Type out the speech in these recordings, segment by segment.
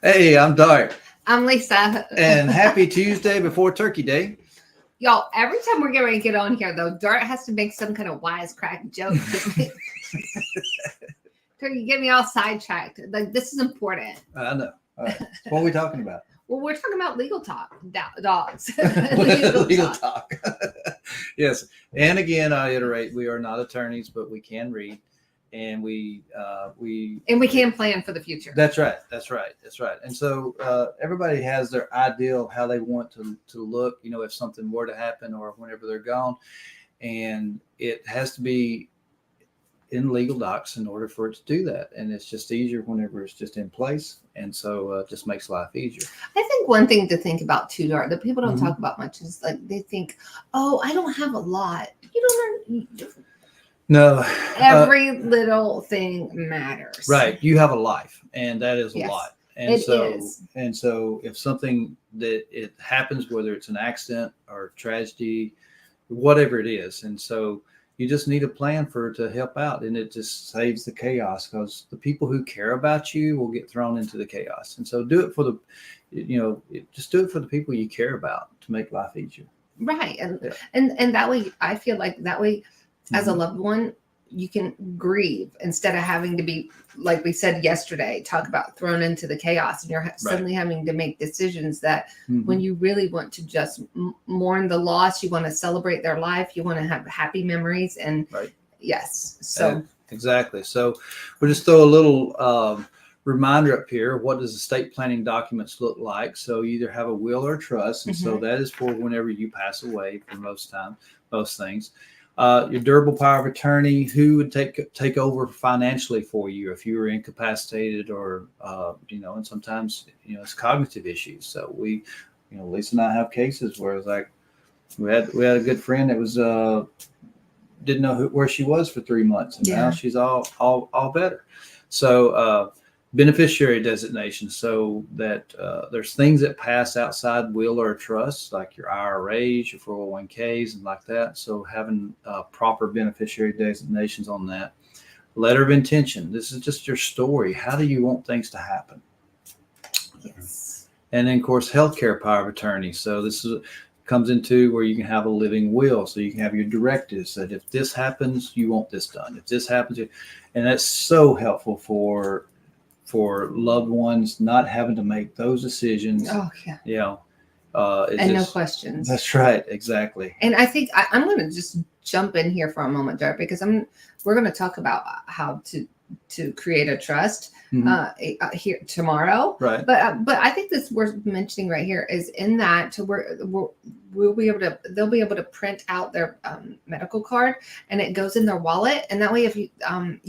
Hey, I'm Dart. I'm Lisa. And happy Tuesday before Turkey Day. Y'all, every time we're getting ready to get on here, though, Dart has to make some kind of wisecrack joke. You get me all sidetracked. Like, this is important. I know. All right. What are we talking about? Well, we're talking about legal talk, dogs. legal talk. Yes. And again, I iterate, we are not attorneys, but we can read. And we can plan for the future. That's right. And so everybody has their ideal of how they want to look, if something were to happen or whenever they're gone. And it has to be in legal docs in order for it to do that. And it's just easier whenever it's just in place. And so it just makes life easier. I think one thing to think about too, Dart, that people don't talk about much is like they think, oh, I don't have a lot. You don't. No. Every little thing matters. Right. You have a life, and that is a Yes, lot. And it so is. And so if something that it happens, whether it's an accident or tragedy, whatever it is, and so you just need a plan for it to help out, and it just saves the chaos, because the people who care about you will get thrown into the chaos. And so do it for just do it for the people you care about to make life easier. Right. And that way, I feel like that way, as a loved one, you can grieve instead of having to be, like we said yesterday, talk about thrown into the chaos, and you're suddenly having to make decisions that when you really want to just mourn the loss, you want to celebrate their life, you want to have happy memories. And yes, so exactly. So we'll just throw a little reminder up here. What does estate planning documents look like? So you either have a will or a trust, and so that is for whenever you pass away. For most things. Your durable power of attorney, who would take over financially for you if you were incapacitated, or and sometimes it's cognitive issues. So we, Lisa and I have cases where it's like we had a good friend that was didn't know where she was for 3 months, and now she's all better. So beneficiary designation, so that there's things that pass outside will or trust, like your IRAs, your 401ks, and like that. So having proper beneficiary designations on that. Letter of intention. This is just your story. How do you want things to happen? yes. And then, of course, healthcare power of attorney. So this comes into where you can have a living will. So you can have your directives that if this happens, you want this done. If this happens, and that's so helpful for loved ones not having to make those decisions. Oh yeah. And no questions. That's right. Exactly. And I think I'm going to just jump in here for a moment, Dart, because we're going to talk about how to create a trust here tomorrow. Right. But I think this worth mentioning right here is in that they'll be able to print out their medical card, and it goes in their wallet. And that way, if you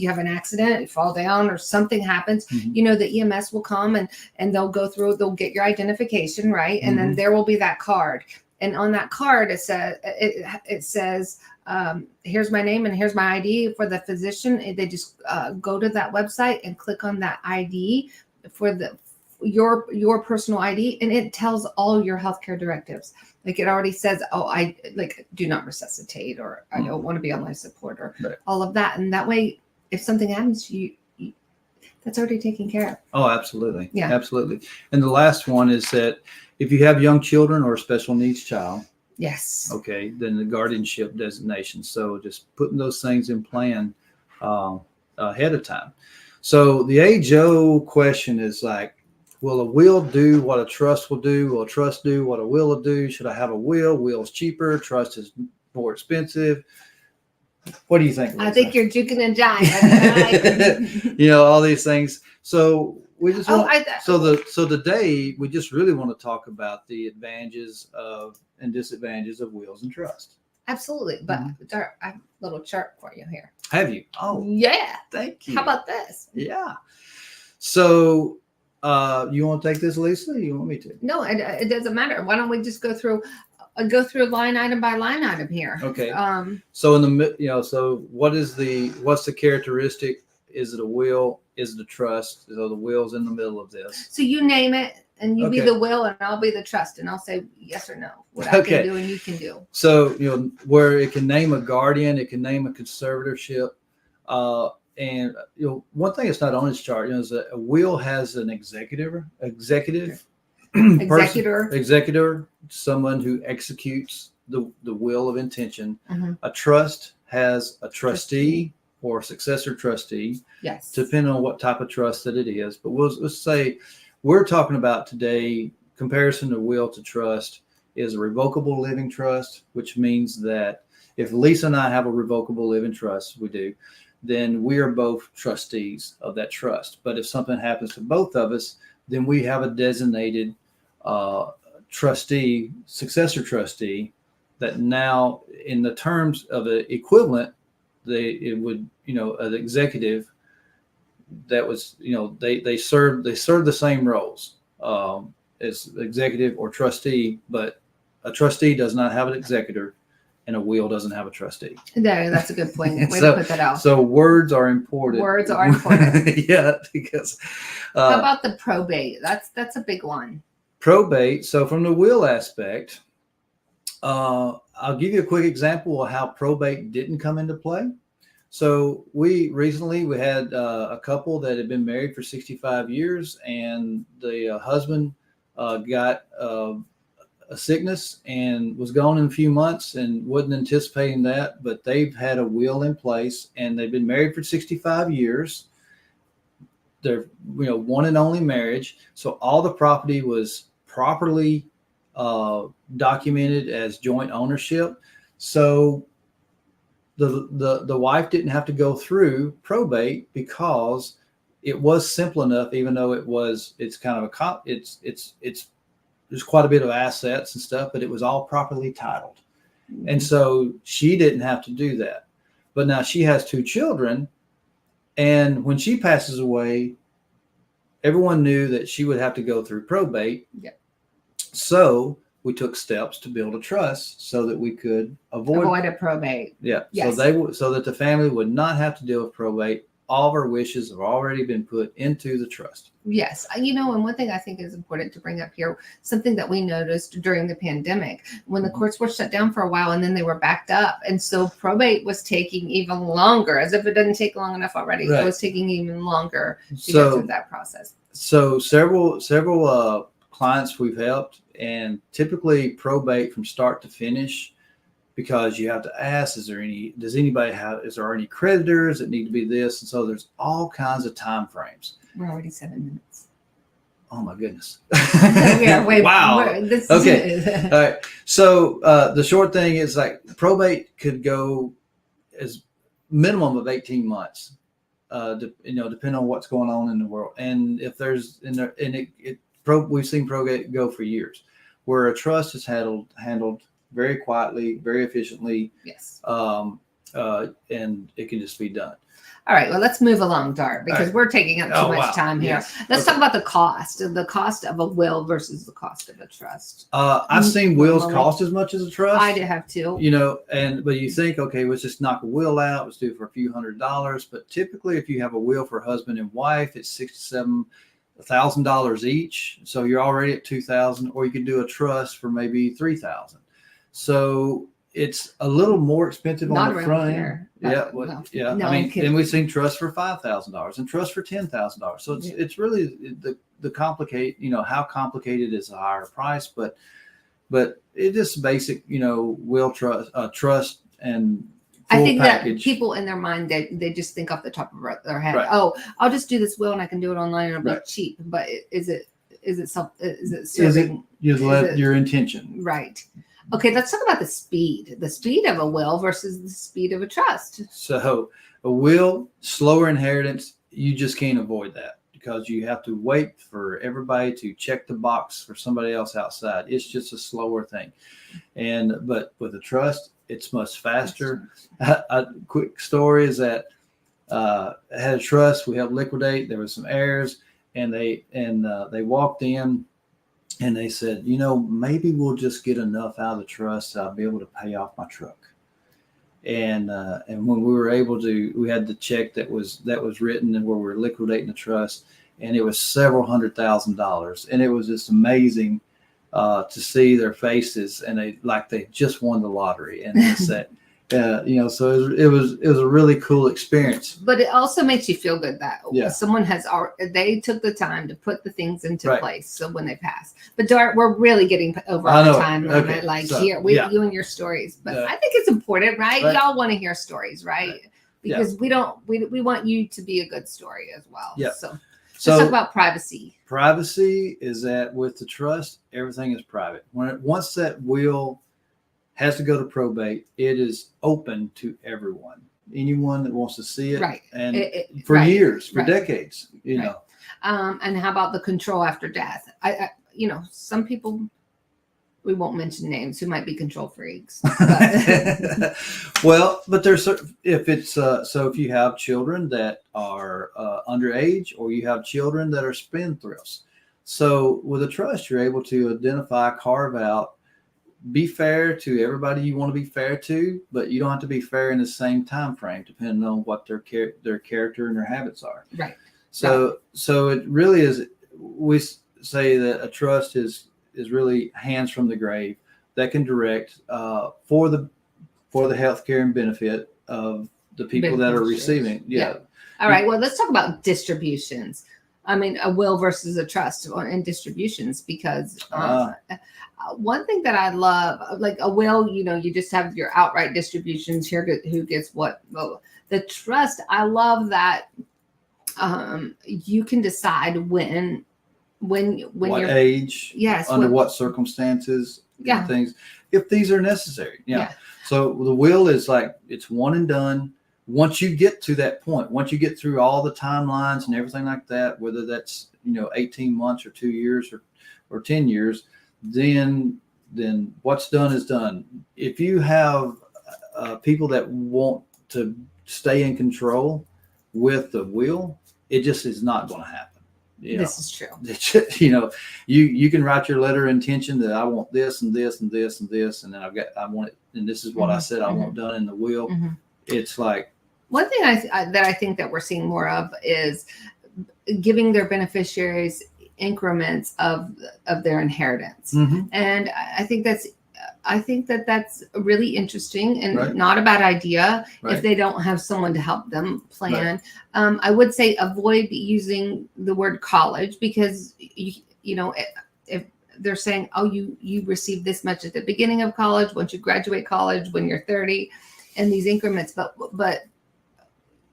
have an accident, you fall down or something happens, the EMS will come and they'll go through, they'll get your identification, right? And then there will be that card. And on that card, it says, here's my name and here's my ID for the physician. They just go to that website and click on that ID for your personal ID, and it tells all your healthcare directives. Like it already says, I do not resuscitate, or I don't want to be on life support, or all of that. And that way, if something happens to you, that's already taken care of. Oh, absolutely. Yeah, absolutely. And the last one is that if you have young children or a special needs child, yes, okay, then the guardianship designation. So just putting those things in plan ahead of time. So the age-old question is like, will a will do what a trust will do? Will a trust do what a will will do? Should I have a will? Will is cheaper. Trust is more expensive. What do you think, Lisa? I think you're juking and jiving. All these things. So we just today we just really want to talk about the advantages and disadvantages of wills and trust. Absolutely. But I have a little chart for you here. Have you? Oh, yeah. Thank you. How about this? Yeah. So you want to take this, Lisa? Or you want me to? No, it doesn't matter. Why don't we just go through line item by line item here? Okay. So so what's the characteristic? Is it a will? Is it a trust? So the will's in the middle of this. So you name it, and you be the will, and I'll be the trust, and I'll say yes or no. What I can do and you can do. So where it can name a guardian, it can name a conservatorship, and one thing that's not on this chart, is that a will has an executor, executor, someone who executes the will of intention. Mm-hmm. A trust has a trustee or successor trustee, Yes. depending on what type of trust that it is. But let's say we're talking about today, comparison to will to trust is a revocable living trust, which means that if Lisa and I have a revocable living trust, we do, then we are both trustees of that trust. But if something happens to both of us, then we have a designated trustee, successor trustee, that now in the terms of an equivalent, it would, an executive that was, they serve the same roles as executive or trustee, but a trustee does not have an executor and a will doesn't have a trustee. No, that's a good point. Way to put that out. So words are important. Words are important. Yeah, because how about the probate? That's a big one. Probate. So from the will aspect, I'll give you a quick example of how probate didn't come into play. So we had a couple that had been married for 65 years, and the husband got a sickness and was gone in a few months and wasn't anticipating that, but they've had a will in place and they've been married for 65 years. They're, one and only marriage. So all the property was properly documented as joint ownership. So the wife didn't have to go through probate because it was simple enough, even though it's kind of there's quite a bit of assets and stuff, but it was all properly titled. And so she didn't have to do that. But now she has 2 children. And when she passes away, everyone knew that she would have to go through probate. Yep. So we took steps to build a trust so that we could avoid a probate. Yeah. Yes. So that the family would not have to deal with probate. All of our wishes have already been put into the trust. Yes. And one thing I think is important to bring up here, something that we noticed during the pandemic, when the courts were shut down for a while and then they were backed up. And so probate was taking even longer, as if it didn't take long enough already. Right. It was taking even longer to get through that process. So several clients we've helped, and typically probate from start to finish, because you have to ask, is there any creditors that need to be this? And so there's all kinds of time frames. We're already 7 minutes. Oh my goodness. Yeah, wait, wow. Okay. All right. So the short thing is, like, probate could go as minimum of 18 months, depending on what's going on in the world. And if there's we've seen probate go for years, where a trust is handled very quietly, very efficiently. Yes. And it can just be done. All right. Well, let's move along, Dart, because we're taking up too much time here. Yes. Let's talk about the cost of a will versus the cost of a trust. I've seen wills cost as much as a trust. I do have too. But you think, okay, let's just knock a will out. Let's do it for a few $100s. But typically, if you have a will for husband and wife, it's $6,000 to $7,000 each. So you're already at $2,000, or you could do a trust for maybe $3,000. So it's a little more expensive on the front end. Yeah. No, and we've seen trusts for $5,000 and trusts for $10,000. So it's really the complicate. How complicated is a higher price, but it just basic. Will trust and I think package. That people in their mind, they just think off the top of their head, right. Oh, I'll just do this will and I can do it online and it'll be cheap. But is it serving? Your intention? Right. Okay, let's talk about the speed of a will versus the speed of a trust. So a will, slower inheritance, you just can't avoid that, because you have to wait for everybody to check the box for somebody else outside. It's just a slower thing. But with a trust, it's much faster. A quick story is that I had a trust we helped liquidate. There was some heirs, and they walked in. And they said, maybe we'll just get enough out of the trust so I'll be able to pay off my truck. And when we were able to, we had the check that was written and where we were liquidating the trust, and it was several $100,000. And it was just amazing to see their faces, and they just won the lottery. And they said, So it was a really cool experience. But it also makes you feel good that Yeah. someone they took the time to put the things into Right. place. So when they pass, but Dart, we're really getting over I our know. time Okay, limit. Like so, here, yeah. you and your stories. But Yeah. I think it's important, right? Right. Y'all want to hear stories, right? Right. Because we want you to be a good story as well. Yeah. So let's So talk about privacy. privacy is that with the trust, everything is private. Once that will has to go to probate, it is open to everyone, anyone that wants to see it, Right. and for right. years, for Right. decades, Right. know. And how about the control after death? I some people, we won't mention names, who might be control freaks. But Well, but there's if it's so if you have children that are underage, or you have children that are spendthrifts, so with a trust, you're able to identify, carve out, be fair to everybody you want to be fair to, but you don't have to be fair in the same time frame, depending on what their character and their habits are. Right. So it really is. We say that a trust is really hands from the grave that can direct for the healthcare and benefit of the people that are receiving. Yeah. All right. Well, let's talk about distributions. I mean, a will versus a trust in distributions, because one thing that I love, like a will, you just have your outright distributions here, who gets what. Well, the trust, I love that you can decide when what you're age, yes, under what circumstances, Yeah. things, if these are necessary. Yeah. So the will is like, it's one and done. Once you get to that point, once you get through all the timelines and everything like that, whether that's 18 months or 2 years or 10 years, then what's done is done. If you have people that want to stay in control with the will, it just is not going to happen. This is true. You can write your letter of intention that I want this and this and this and this, and then I want it, and this is what I said I want done in the will. Mhm. It's like, One thing that I think that we're seeing more of is giving their beneficiaries increments of their inheritance, and I think that's really interesting and Right. not a bad idea if Right. they don't have someone to help them plan. I would say avoid using the word college, because if they're saying, oh, you receive this much at the beginning of college, once you graduate college, when you're 30, and these increments, but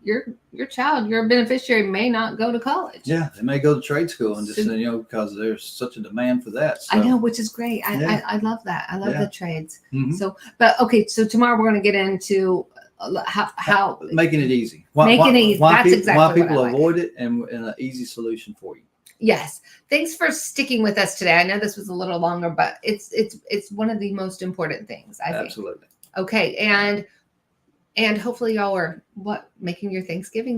your child, your beneficiary, may not go to college. yeah, they may go to trade school and just because there's such a demand for that. So. I know, which is great. Yeah. I love that. I love Yeah. the trades. Mhm. So tomorrow we're going to get into how making it easy. Make it easy. Why That's people, exactly why what I people like. avoid it, and an easy solution for you. Yes. Thanks for sticking with us today. I know this was a little longer, but it's one of the most important things, I think. Absolutely. Okay, and hopefully y'all are making your Thanksgiving